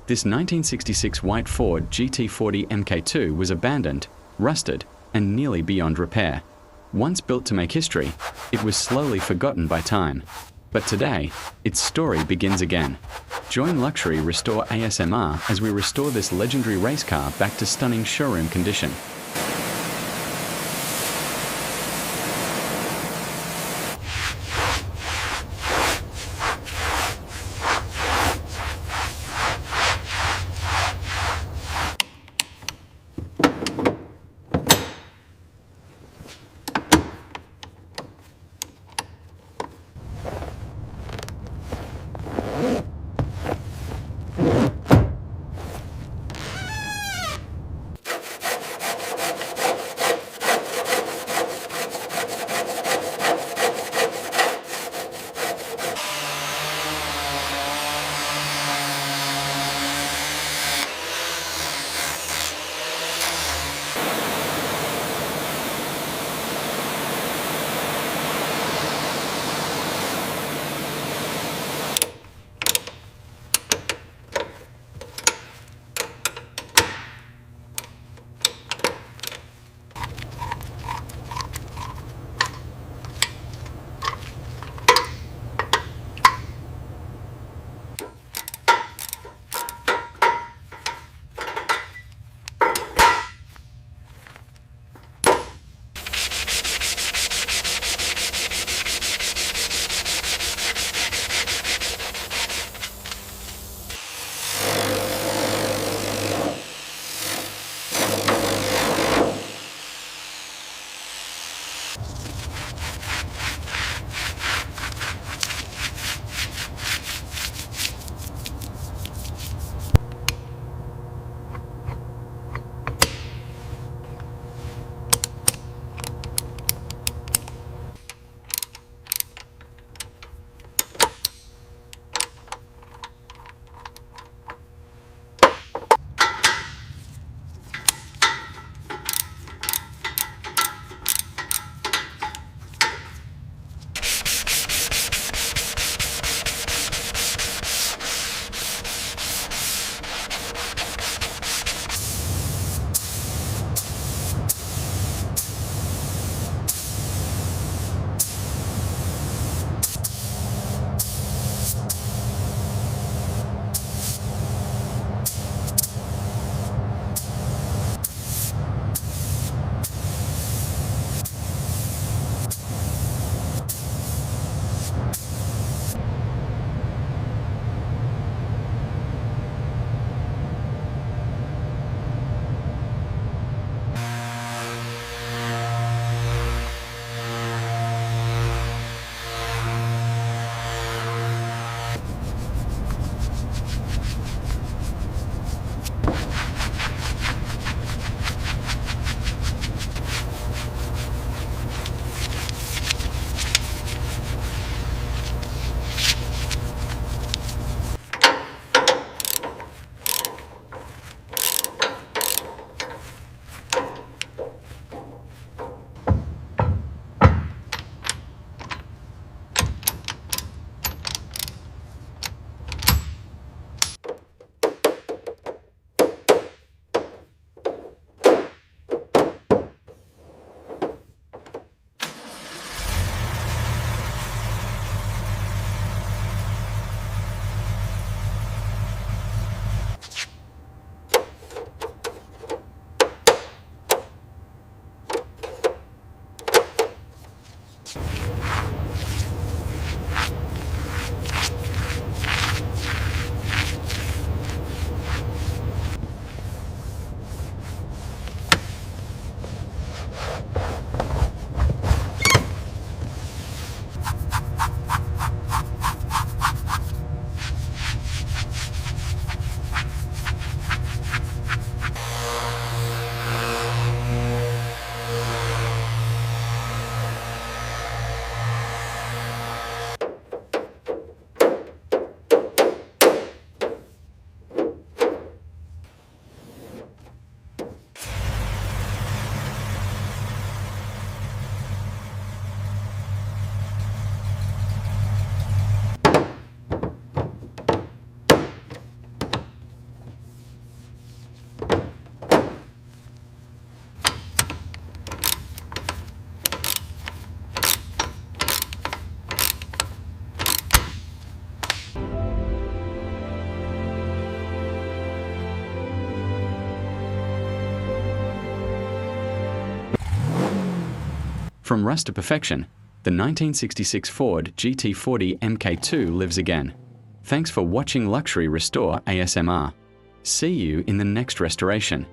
This 1966 white Ford GT40 Mk II was abandoned, rusted, and nearly beyond repair. Once built to make history, it was slowly forgotten by time. But today, its story begins again. Join Luxury Restore ASMR as we restore this legendary race car back to stunning showroom condition. From rust to perfection, the 1966 Ford GT40 Mk II lives again. Thanks for watching Luxury Restore ASMR. See you in the next restoration.